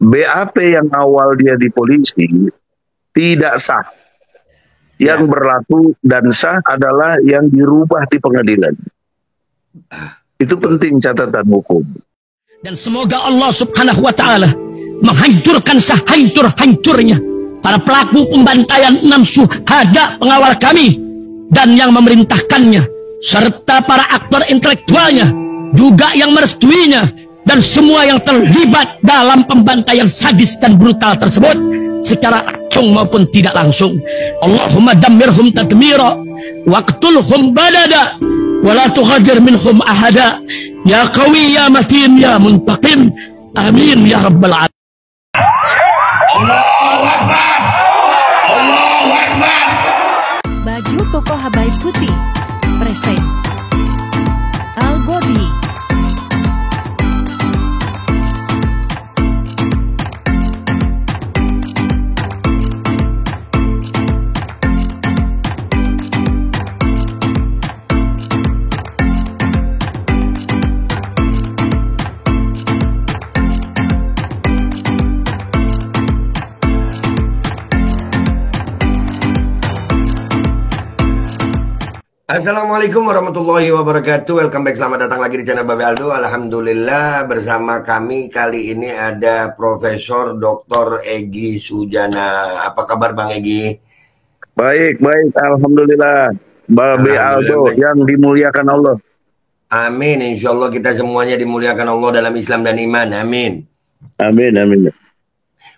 BAP yang awal dia di polisi tidak sah. Yang berlaku dan sah adalah yang dirubah di pengadilan. Itu penting catatan hukum. Dan semoga Allah Subhanahu wa ta'ala menghancurkan sehancur-hancurnya para pelaku pembantaian 6 syuhada pengawal kami dan yang memerintahkannya, serta para aktor intelektualnya juga yang merestuinya, dan semua yang terlibat dalam pembantaian sadis dan brutal tersebut secara langsung maupun tidak langsung. Allahumma dammirhum tadmira waqtulhum badada wala tughadir minhum ahada ya qawi ya matin ya muntaqim amin ya rabbal alamin. Allahu Akbar, Allahu Akbar. Baju koko Habaib Putih present Al Godi. Assalamualaikum warahmatullahi wabarakatuh. Welcome back, selamat datang lagi di channel Babe Aldo. Alhamdulillah, bersama kami kali ini ada Profesor Dr. Egy Sujana. Apa kabar Bang Egy? Baik, alhamdulillah. Babe Aldo yang dimuliakan Allah. Amin, insya Allah kita semuanya dimuliakan Allah dalam Islam dan iman. Amin. Amin.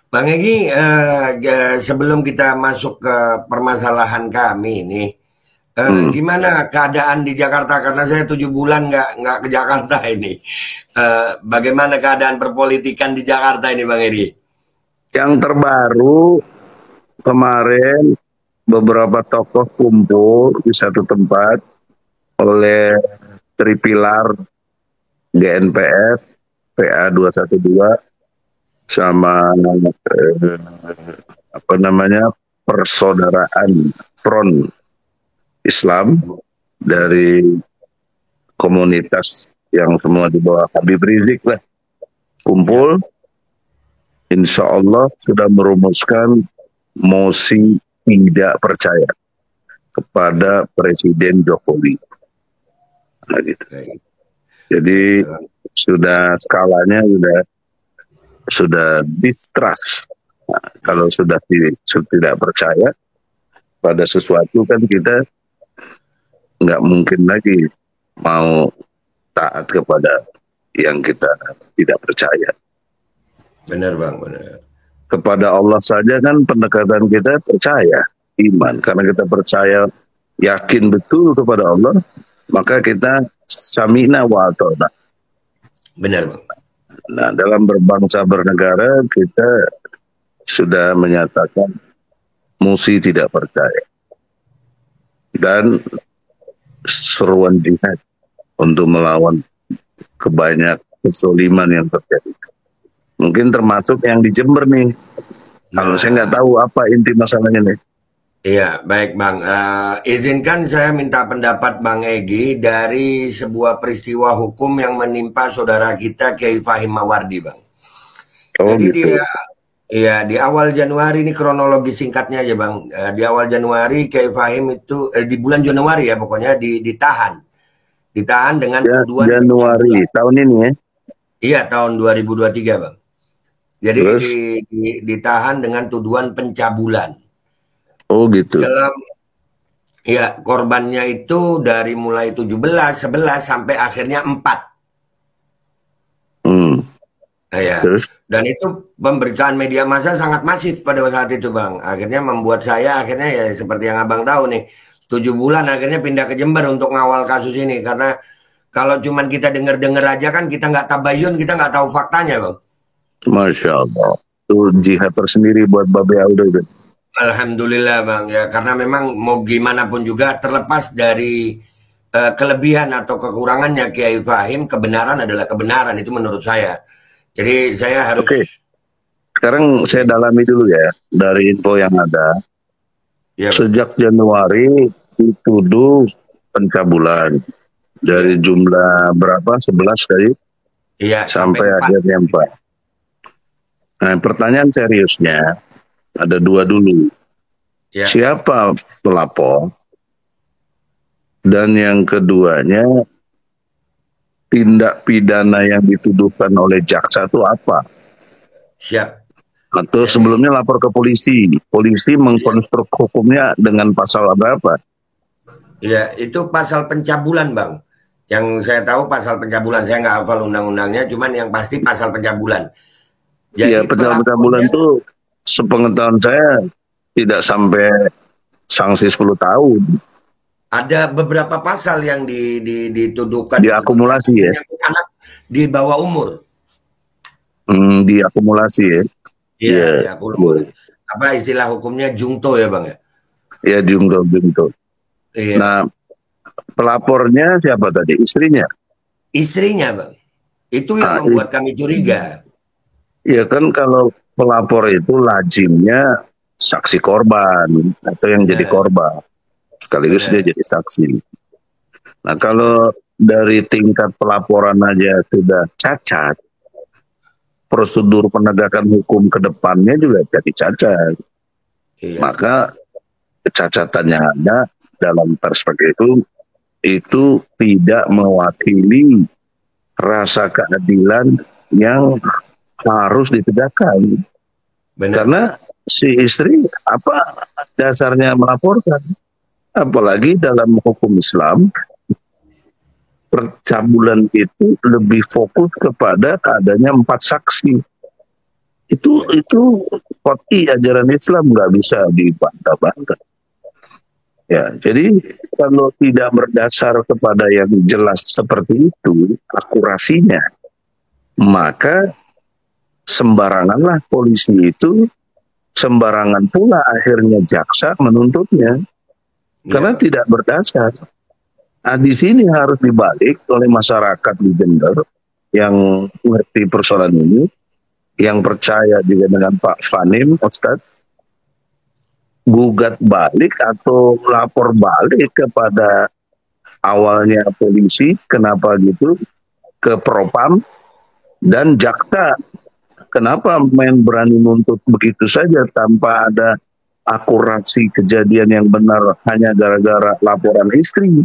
Bang Egy, sebelum kita masuk ke permasalahan kami nih, gimana keadaan di Jakarta? Karena saya 7 bulan nggak ke Jakarta ini. Bagaimana keadaan perpolitikan di Jakarta ini, Bang Edi? Yang terbaru kemarin beberapa tokoh kumpul di satu tempat oleh Tripilar GNPF, PA 212 sama persaudaraan Front Islam dari komunitas yang semua di bawah Habib Rizik lah kumpul, insya Allah sudah merumuskan mosi tidak percaya kepada Presiden Jokowi. Nah, gitu. Jadi sudah skalanya sudah distrust. Nah, kalau sudah tidak percaya pada sesuatu kan kita nggak mungkin lagi mau taat kepada yang kita tidak percaya. Benar Bang, benar. Kepada Allah saja kan pendekatan kita percaya, iman. Karena kita percaya, yakin betul kepada Allah, maka kita samina wa ata'na. Benar Bang. Nah, dalam berbangsa bernegara kita sudah menyatakan mosi tidak percaya. Dan seruan jihad untuk melawan kebanyak kesoliman yang terjadi. Mungkin termasuk yang di Jember nih. Kalau saya nggak tahu apa inti masalahnya nih. Iya, baik Bang. Izinkan saya minta pendapat Bang Egy dari sebuah peristiwa hukum yang menimpa saudara kita Kiai Fahim Mawardi, Bang. Oh, jadi gitu. di awal Januari, ini kronologi singkatnya aja Bang. Di awal Januari Kiai Fahim itu di bulan Januari ya pokoknya ditahan dengan tuduhan Januari tahun ini ya. Iya, tahun 2023 Bang. Jadi ditahan dengan tuduhan pencabulan. Oh gitu. Korbannya itu dari mulai 11 sampai akhirnya 4. Dan itu pemberitaan media massa sangat masif pada saat itu Bang. Akhirnya membuat saya ya seperti yang Abang tahu nih, 7 bulan akhirnya pindah ke Jember untuk ngawal kasus ini. Karena kalau cuman kita dengar aja kan kita nggak tabayun, kita nggak tahu faktanya Bang. Masya Allah. Itu jihad tersendiri buat Babe Aldo itu. Alhamdulillah Bang ya, karena memang mau gimana pun juga terlepas dari kelebihan atau kekurangannya Kiai Fahim, kebenaran adalah kebenaran, itu menurut saya. Jadi saya harus... Oke. Sekarang saya dalami dulu ya, dari info yang ada. Ya, sejak Januari dituduh pencabulan. Dari jumlah berapa? 11 tadi? Iya, sampai akhirnya 4. Nah, pertanyaan seriusnya ada dua dulu. Ya. Siapa pelapor? Dan yang keduanya, tindak pidana yang dituduhkan oleh jaksa itu apa? Siap. Atau Jadi, sebelumnya lapor ke polisi. Polisi mengkonstruk hukumnya dengan pasal berapa? ya, itu pasal pencabulan, Bang. Yang saya tahu pasal pencabulan. Saya nggak hafal undang-undangnya, cuman yang pasti pasal pencabulan. Ya, Jadi pencabulan pelapornya itu sepengetahuan saya tidak sampai sanksi 10 tahun. ada beberapa pasal yang dituduhkan itu, Bang. Diakumulasi ya? Menyangkut anak di bawah umur. Diakumulasi ya? Iya, Iya. diakumulasi. Apa istilah hukumnya jungto ya, Bang ya? Ya, jungto. Iya. Nah, pelapornya siapa tadi? Istrinya? Istrinya, Bang. Itu yang Ah, membuat kami curiga. Ya kan kalau pelapor itu lazimnya saksi korban atau yang jadi Benar, korban. Sekaligus dia benar. jadi saksi. Nah, kalau dari tingkat pelaporan aja sudah cacat, prosedur penegakan hukum ke depannya juga jadi cacat. Iya, Maka kecacatannya ada dalam perspektif itu tidak mewakili rasa keadilan yang harus ditegakkan. benar. Karena si istri apa dasarnya melaporkan? Apalagi dalam hukum Islam, percabulan itu lebih fokus kepada adanya 4 saksi. Itu qat'i ajaran Islam, nggak bisa dibantah-bantah. Ya, jadi kalau tidak berdasar kepada yang jelas seperti itu, akurasinya, maka sembaranganlah polisi itu, sembarangan pula akhirnya jaksa menuntutnya. Karena Iya, tidak berdasar. Nah, di sini harus dibalik oleh masyarakat di Jember yang mengerti persoalan ini, yang percaya juga dengan Pak Fanim, Ustadz, gugat balik atau lapor balik kepada awalnya polisi, kenapa gitu, ke Propam dan jaksa. Kenapa main berani nuntut begitu saja tanpa ada akurasi kejadian yang benar hanya gara-gara laporan istri?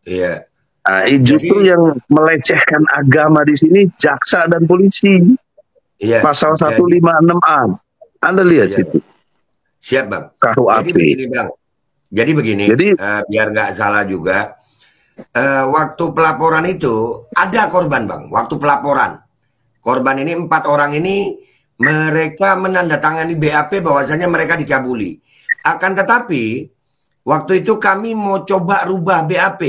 iya. Nah, justru Jadi, yang melecehkan agama di sini jaksa dan polisi. iya. Pasal Jadi, 156A. Anda lihat iya. situ. Siap, Bang. Jadi KUHP. begini, Bang. Jadi begini, Jadi biar nggak salah juga, waktu pelaporan itu ada korban, Bang. Waktu pelaporan, korban ini 4 orang ini mereka menandatangani BAP bahwasanya mereka dicabuli. Akan tetapi waktu itu kami mau coba rubah BAP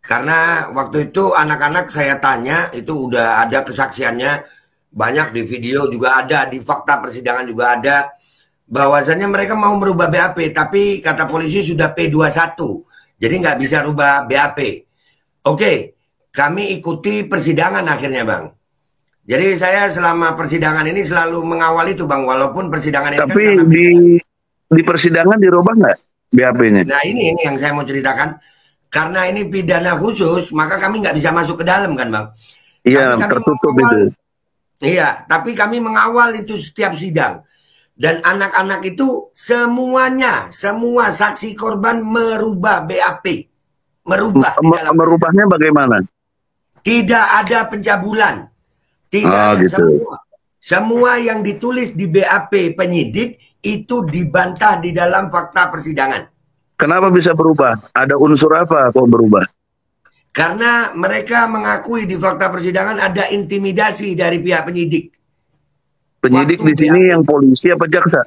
karena waktu itu anak-anak saya tanya itu udah ada kesaksiannya, banyak di video juga ada, di fakta persidangan juga ada bahwasanya mereka mau merubah BAP, tapi kata polisi sudah P21, jadi nggak bisa rubah BAP. Oke, kami ikuti persidangan akhirnya, Bang. Jadi saya selama persidangan ini selalu mengawal itu, Bang, walaupun persidangan ini kan tapi karena pidana. di persidangan dirubah nggak BAP-nya? Nah ini yang saya mau ceritakan, karena ini pidana khusus, maka kami nggak bisa masuk ke dalam kan, Bang. Tapi Iya, kami tertutup mengawal, itu. iya, tapi kami mengawal itu setiap sidang. Dan anak-anak itu semuanya, semua saksi korban merubah BAP. Merubah di dalam Merubahnya bagaimana? tidak ada pencabulan. Tidak ada. Gitu. Semua yang ditulis di BAP penyidik itu dibantah di dalam fakta persidangan. Kenapa bisa berubah? Ada unsur apa kok berubah? Karena mereka mengakui di fakta persidangan ada intimidasi dari pihak penyidik. Penyidik Waktu di sini BAP yang polisi apa jaksa?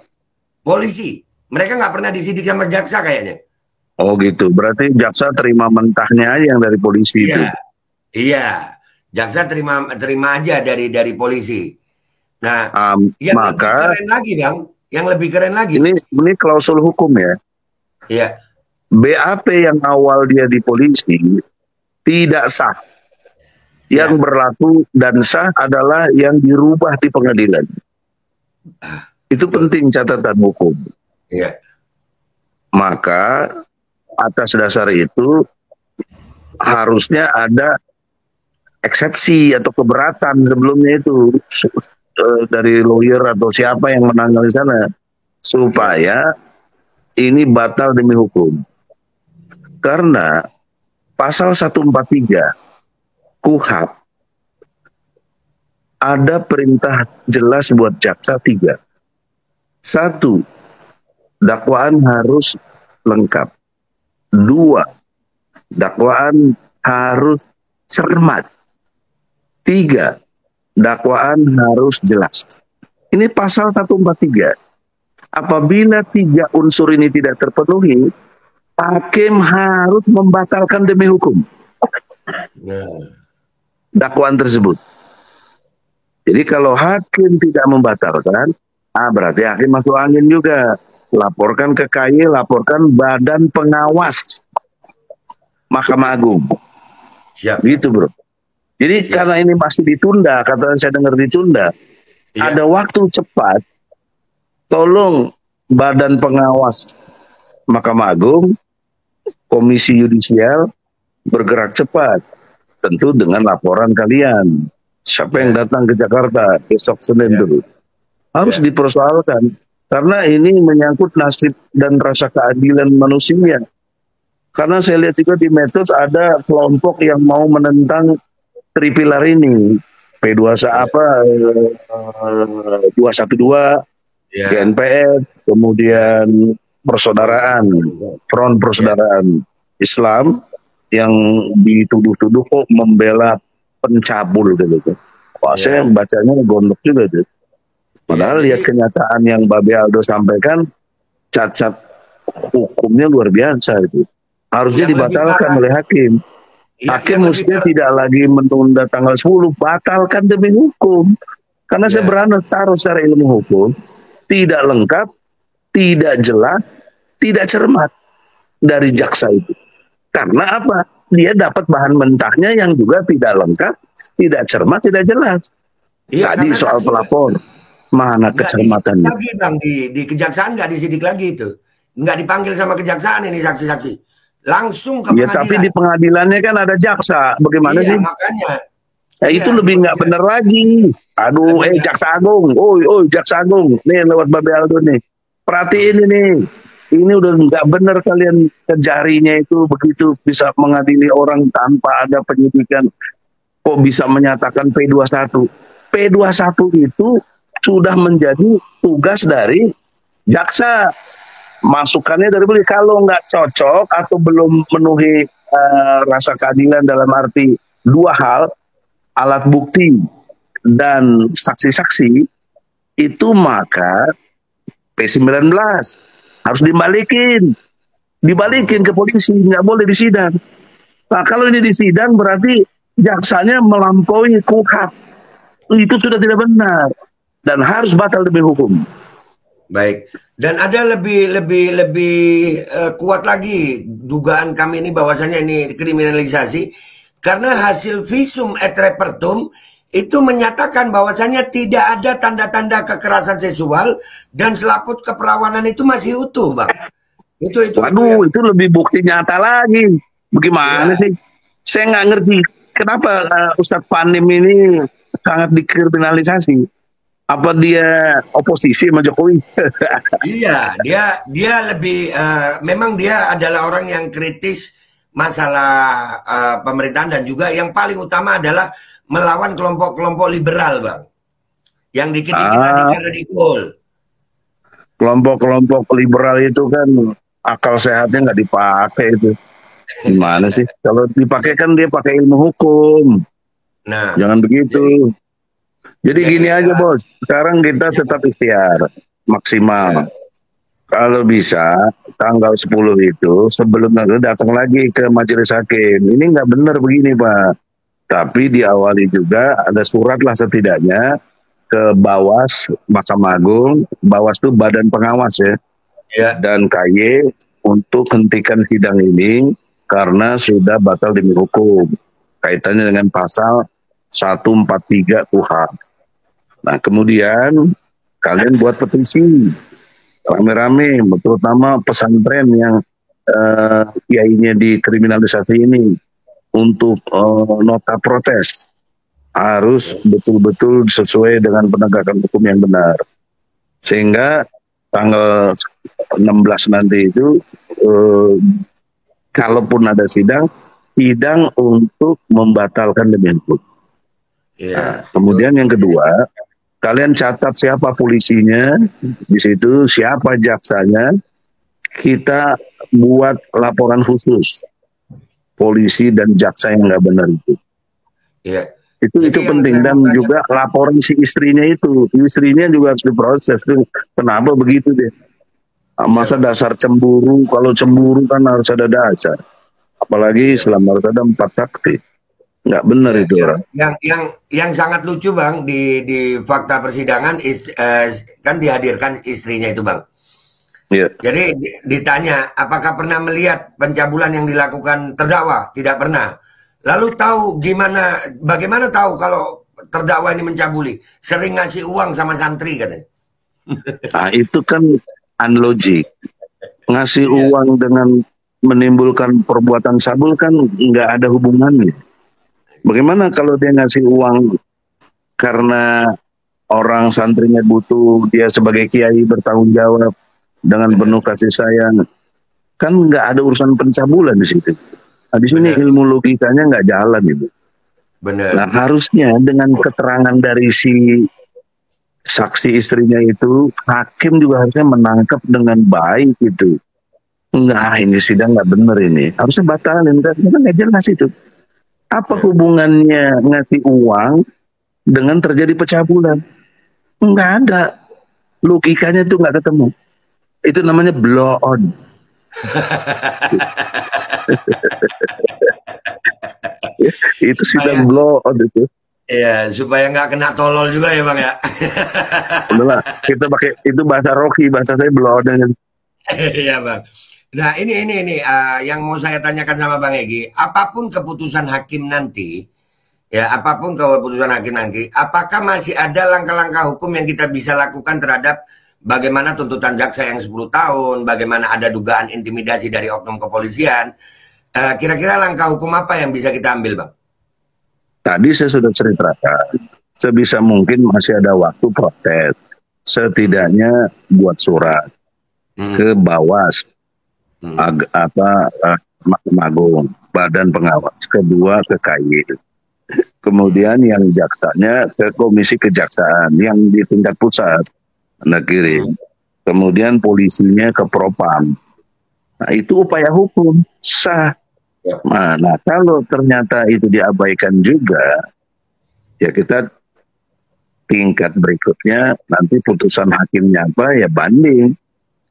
polisi. Mereka nggak pernah disidik sama jaksa kayaknya. Oh gitu. Berarti jaksa terima mentahnya aja yang dari polisi itu. Iya, iya. Jaksa terima aja dari polisi. Nah, yang lebih Maka keren lagi, Bang. Yang lebih keren lagi. ini klausul hukum ya. Iya, BAP yang awal dia di polisi tidak sah. Yang iya. berlaku dan sah adalah yang dirubah di pengadilan. Itu penting catatan hukum. Iya. Maka atas dasar itu harusnya ada eksepsi atau keberatan sebelumnya itu dari lawyer atau siapa yang menangani sana supaya ini batal demi hukum. Karena pasal 143 KUHP ada perintah jelas buat jaksa 3. 1, dakwaan harus lengkap. 2, dakwaan harus cermat. 3, dakwaan harus jelas. Ini pasal 143. Apabila 3 unsur ini tidak terpenuhi, hakim harus membatalkan demi hukum dakwaan tersebut. Jadi kalau hakim tidak membatalkan, berarti hakim masuk angin juga. Laporkan ke KY, laporkan Badan Pengawas Mahkamah Agung. Siap. Gitu bro. Jadi karena ini masih ditunda, kata saya dengar ditunda, ada waktu cepat, tolong Badan Pengawas Mahkamah Agung, Komisi Yudisial bergerak cepat, tentu dengan laporan kalian. Siapa yang datang ke Jakarta besok Senin dulu harus dipersoalkan, karena ini menyangkut nasib dan rasa keadilan manusia. Karena saya lihat juga di medsos ada kelompok yang mau menentang tripilar ini, P2 212, GNPF, kemudian persaudaraan, Front Persaudaraan Islam yang dituduh-tuduh kok membela pencabul gitu. Wah, saya bacanya gondok juga tuh. Padahal lihat kenyataan yang Babe Aldo sampaikan, cacat hukumnya luar biasa itu. Harusnya dibatalkan oleh hakim. Hakim mestinya tidak lagi menunda tanggal 10, batalkan demi hukum. Karena saya berani taruh secara ilmu hukum, tidak lengkap, tidak jelas, tidak cermat dari jaksa itu. Karena apa? Dia dapat bahan mentahnya yang juga tidak lengkap, tidak cermat, tidak jelas. Tadi soal pelapor, mana kecermatannya? Lagi bang di kejaksaan nggak disidik lagi itu, nggak dipanggil sama kejaksaan ini saksi-saksi, langsung ke pengadilan. Tapi di pengadilannya kan ada jaksa, bagaimana sih? Makanya. Itu lebih nggak benar lagi. Aduh, Jaksa Agung, Jaksa Agung, nih lewat Babe Aldo nih, perhatiin ini udah nggak benar kalian kejarinya itu begitu bisa mengadili orang tanpa ada penyidikan, kok bisa menyatakan P21. P21 itu sudah menjadi tugas dari jaksa, masukannya dari beliau. Kalau nggak cocok atau belum memenuhi rasa keadilan dalam arti 2 hal, alat bukti dan saksi-saksi, itu maka P19 harus dibalikin ke polisi, nggak boleh disidang. Nah kalau ini disidang berarti jaksanya melampaui KUHP, itu sudah tidak benar dan harus batal demi hukum. Baik, dan ada lebih kuat lagi dugaan kami ini bahwasanya ini kriminalisasi karena hasil visum et repertum itu menyatakan bahwasanya tidak ada tanda-tanda kekerasan seksual dan selaput keperawanan itu masih utuh, bang. Waduh, itu lebih bukti nyata lagi. Bagaimana sih? Saya nggak ngerti kenapa Ustadz Panim ini sangat dikriminalisasi. Apa dia oposisi sama Jokowi? Iya, dia lebih memang dia adalah orang yang kritis masalah pemerintahan dan juga yang paling utama adalah melawan kelompok-kelompok liberal, bang, yang dikit-dikit radikal. Kelompok-kelompok liberal itu kan akal sehatnya nggak dipakai itu. Gimana sih? Kalau dipakai kan dia pakai ilmu hukum. Nah, jangan begitu. Jadi gini aja bos, sekarang kita tetap ikhtiar maksimal. Kalau bisa tanggal 10 itu sebelum datang lagi ke majelis hakim. Ini nggak benar begini Pak. Tapi diawali juga ada surat lah setidaknya ke Bawas Mahkamah Agung, Bawas itu Badan Pengawas dan KY untuk hentikan sidang ini karena sudah batal demi hukum kaitannya dengan pasal 143 KUHP. Nah kemudian kalian buat petisi rame-rame, terutama pesantren yang kiainya dikriminalisasi ini untuk nota protes harus betul-betul sesuai dengan penegakan hukum yang benar. Sehingga tanggal 16 nanti itu kalaupun ada sidang untuk membatalkan demi hukum. Nah, kemudian yang kedua, kalian catat siapa polisinya di situ, siapa jaksanya. Kita buat laporan khusus polisi dan jaksa yang nggak benar itu. Iya. Itu penting, dan juga laporan si istrinya juga harus diproses. Kenapa begitu deh? Masa dasar cemburu? Kalau cemburu kan harus ada dasar. Apalagi selama harus ada 4 saksi. Nggak benar itu orang. Yang sangat lucu Bang di fakta persidangan kan dihadirkan istrinya itu Bang. Iya. Jadi ditanya apakah pernah melihat pencabulan yang dilakukan terdakwa? Tidak pernah. Lalu bagaimana tahu kalau terdakwa ini mencabuli? Sering ngasih uang sama santri katanya. Nah, itu kan unlogic. Ngasih uang dengan menimbulkan perbuatan cabul kan nggak ada hubungannya. Bagaimana kalau dia ngasih uang karena orang santrinya butuh, dia sebagai kiai bertanggung jawab dengan penuh kasih sayang, kan nggak ada urusan pencabulan di situ. Nah, di sini ilmu logikanya nggak jalan itu. Benar. Nah, harusnya dengan keterangan dari si saksi istrinya itu, hakim juga harusnya menangkap dengan baik itu. Enggak, ini sidang nggak bener ini. Harusnya batalin, kan nggak jelas itu. Apa hubungannya ngasih uang dengan terjadi pencabulan? Nggak ada. Logikanya itu nggak ketemu. Itu namanya blow on. Itu sidang blow on itu. Iya, supaya nggak kena tolol juga ya Bang ya. Udahlah, kita pakai itu bahasa Rocky, bahasa saya blow on. Iya Bang. Nah ini yang mau saya tanyakan sama Bang Egy, apapun keputusan hakim nanti, apakah masih ada langkah-langkah hukum yang kita bisa lakukan terhadap bagaimana tuntutan jaksa yang 10 tahun, bagaimana ada dugaan intimidasi dari oknum kepolisian, kira-kira langkah hukum apa yang bisa kita ambil Bang? Tadi saya sudah ceritakan, sebisa mungkin masih ada waktu protes, setidaknya buat surat ke Bawas. Mahkamah Agung, Badan Pengawas, kedua ke KY, kemudian yang jaksanya ke Komisi Kejaksaan yang di tingkat pusat negeri, kemudian polisinya ke Propam. Nah, itu upaya hukum sah. Nah, kalau ternyata itu diabaikan juga, ya kita tingkat berikutnya nanti putusan hakimnya apa ya banding,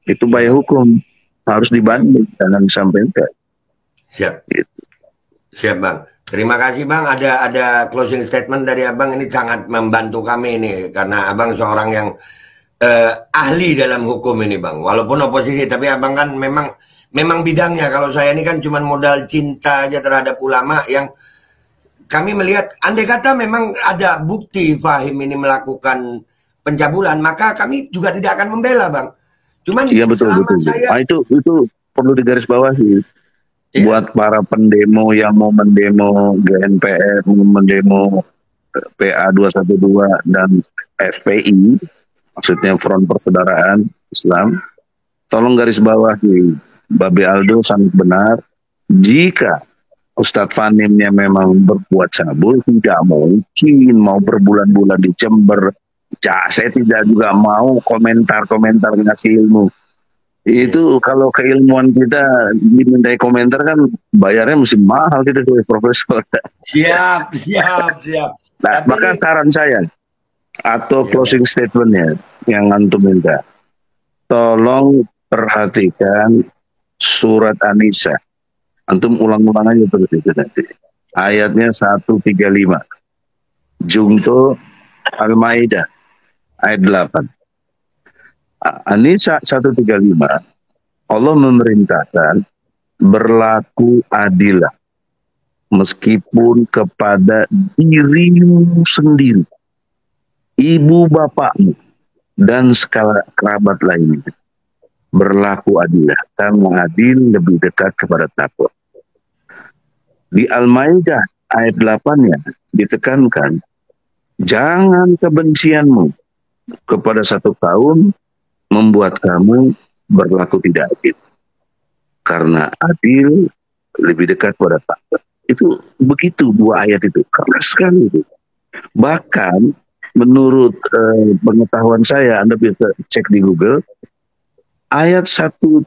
itu upaya hukum. Harus dibanding, jangan sampai enggak. Siap. Gitu. Siap Bang. Terima kasih Bang. Ada closing statement dari Abang, ini sangat membantu kami ini karena Abang seorang yang ahli dalam hukum ini Bang. Walaupun oposisi, tapi Abang kan memang bidangnya. Kalau saya ini kan cuma modal cinta aja terhadap ulama yang kami melihat. Andai kata memang ada bukti Fahim ini melakukan pencabulan, maka kami juga tidak akan membela Bang. Cuman iya betul. Saya... Nah, itu perlu digarisbawahi. Iya. Buat para pendemo yang mau mendemo GNPF, mau mendemo PA 212 dan FPI, maksudnya Front Persaudaraan Islam, tolong garisbawahi. Babe Aldo sangat benar. Jika Ustadz Fanimnya memang berbuat cabul, tidak mungkin mau berbulan-bulan di Jember. Saya tidak juga mau komentar-komentar ngasih ilmu. Itu kalau keilmuan kita dimintai komentar kan bayarnya mesti mahal kita sebagai profesor. Siap. Nah, maka saran saya atau closing statementnya yang antum minta, tolong perhatikan surat An-Nisa. Antum ulang-ulang aja terus itu nanti. Ayatnya 135. Jungto Al-Maidah ayat 8. An-Nisa 135, Allah memerintahkan berlaku adilah meskipun kepada dirimu sendiri, ibu bapakmu, dan segala kerabat lainnya. Berlaku adilah, karena adil lebih dekat kepada takwa. Di Al-Maidah ayat 8-nya ditekankan Jangan kebencianmu kepada satu kaum membuat kamu berlaku tidak adil. Karena adil lebih dekat pada takwa. Itu begitu dua ayat itu. Keras sekali itu. Bahkan menurut pengetahuan saya, Anda bisa cek di Google, ayat 135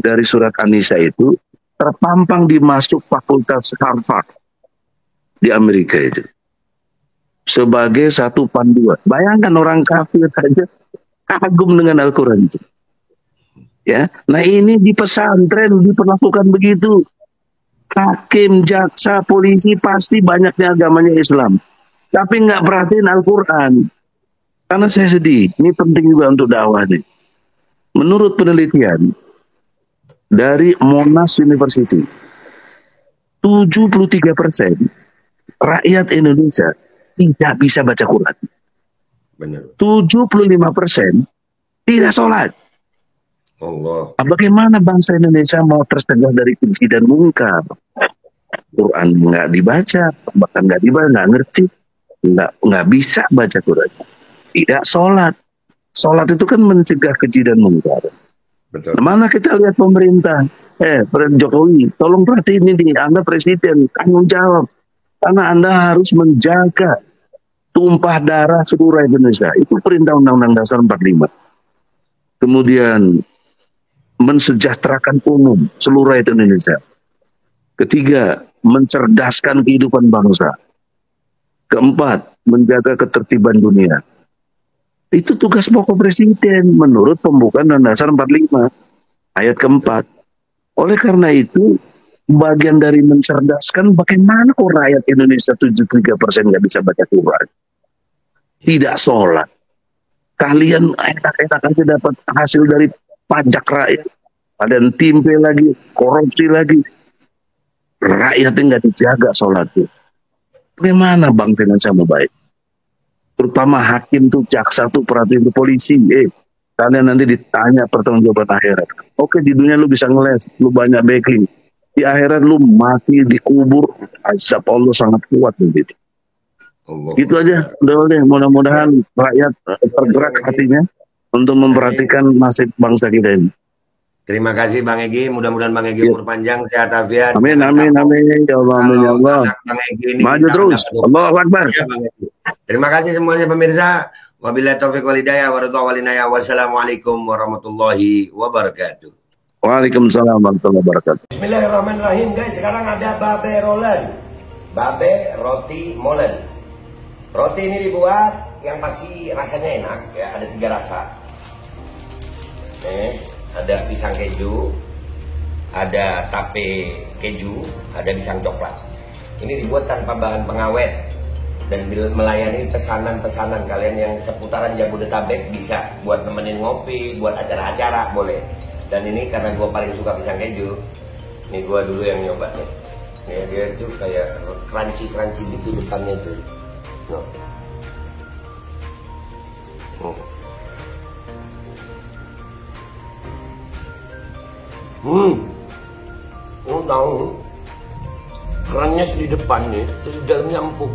dari surat An-Nisa itu terpampang di masuk fakultas Harvard di Amerika itu. Sebagai satu panduan. Bayangkan orang kafir saja kagum dengan Al-Quran itu. Ya, nah ini di pesantren diperlakukan begitu. Hakim, jaksa, polisi pasti banyaknya agamanya Islam, tapi nggak perhatiin Al-Quran. Karena saya sedih, ini penting juga untuk dakwah nih. Menurut penelitian dari Monash University, 73% rakyat Indonesia tidak bisa baca Quran. Benar. 75% tidak sholat. Allah. Bagaimana bangsa Indonesia mau tercegah dari keji dan mungkar? Quran nggak dibaca, bahkan nggak dibaca, nggak ngerti, nggak bisa baca Quran. Tidak sholat. Sholat itu kan mencegah keji dan mungkar. Betul. Mana kita lihat pemerintah, Jokowi, tolong perhatiin ini, Anda presiden, tanggung jawab. Karena Anda harus menjaga tumpah darah seluruh Indonesia. Itu perintah Undang-Undang Dasar 45. Kemudian mensejahterakan umum seluruh rakyat Indonesia. Ketiga, mencerdaskan kehidupan bangsa. Keempat, menjaga ketertiban dunia. Itu tugas pokok presiden menurut pembukaan Undang-Undang Dasar 45 ayat keempat. Oleh karena itu, bagian dari mencerdaskan bagaimana kok rakyat Indonesia 73% nggak bisa baca Quran, tidak sholat. Kalian enak-enak aja dapat hasil dari pajak rakyat, ada yang timpe lagi, korupsi lagi. Rakyatnya nggak dijaga sholatnya. Bagaimana bangsa Indonesia mau baik? Terutama hakim tuh, jaksa tuh, perhatiin tuh, polisi. Kalian nanti ditanya pertanggungjawaban akhirat. Oke, di dunia lu bisa ngeles, lu banyak backing. Di akhirat lu mati dikubur, azab Allah sangat kuat begitu. Gitu aja, udah. Mudah-mudahan rakyat tergerak hatinya untuk memperhatikan nasib bangsa kita ini. Terima kasih Bang Egy, mudah-mudahan Bang Egy umur panjang, sehat afiat. Amin. Ya Allah, amin ya Allah. Maju terus. Allahu Akbar. Ya, terima kasih semuanya pemirsa. Wabillahi taufiq wal hidayah wassalamualaikum warahmatullahi wabarakatuh. Waalaikumsalam warahmatullahi wabarakatuh. Bismillahirrahmanirrahim guys, sekarang ada babe rolen. Babe roti molen. Roti ini dibuat yang pasti rasanya enak ya, ada 3 rasa. Ada pisang keju, ada tape keju, ada pisang coklat. Ini dibuat tanpa bahan pengawet dan melayani pesanan-pesanan kalian yang seputaran Jabodetabek, bisa buat nemenin ngopi, buat acara-acara boleh. Dan ini karena gue paling suka pisang keju, ini gue dulu yang nyoba nih. Nih dia itu kayak crunchy gitu depannya tuh. Tahu kerannya di depan nih, terus di dalamnya empuk.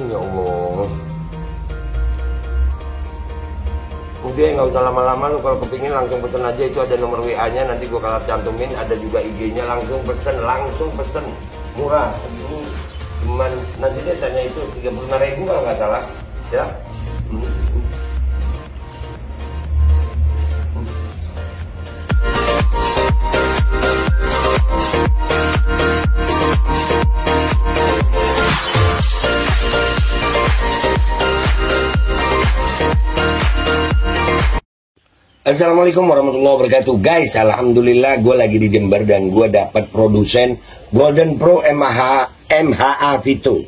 Ya Allah. Udah nggak usah lama-lama, lu kalau kepingin langsung pesen aja, itu ada nomor WA-nya, nanti gua kalau cantumin, ada juga IG-nya, langsung pesen, murah. Cuman nanti dia tanya itu 35.000 kalau nggak salah, ya. Assalamualaikum warahmatullahi wabarakatuh. Guys, alhamdulillah gue lagi di Jember dan gue dapat produsen Golden Pro MHA Vito.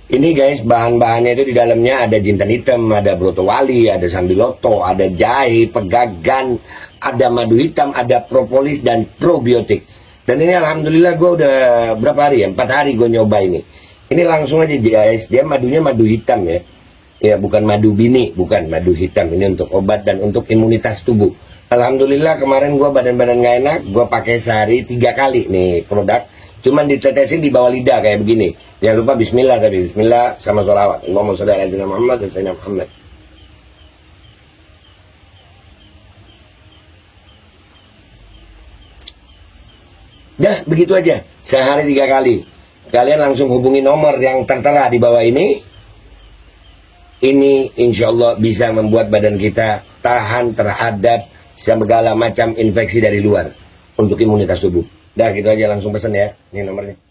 Ini guys, bahan-bahannya itu di dalamnya ada jintan hitam, ada broto wali, ada sambiloto, ada jahe, pegagan, ada madu hitam, ada propolis dan probiotik. Dan ini alhamdulillah gue udah berapa hari ya? 4 hari gue nyoba ini. Ini langsung aja guys, dia madunya madu hitam ya. Ya, bukan madu bini, bukan madu hitam. Ini untuk obat dan untuk imunitas tubuh. Alhamdulillah kemarin gue badan-badan gak enak, gue pakai sehari 3 kali nih produk. Cuman ditetesin di bawah lidah kayak begini. Jangan lupa bismillah tapi bismillah sama sholawat. Allahumma sholli ala sayyidina Muhammad dan sayyidina Muhammad. Dah, begitu aja. Sehari 3 kali. Kalian langsung hubungi nomor yang tertera di bawah ini. Ini insya Allah bisa membuat badan kita tahan terhadap segala macam infeksi dari luar. Untuk imunitas tubuh. Dah, gitu aja langsung pesan ya. Ini nomornya.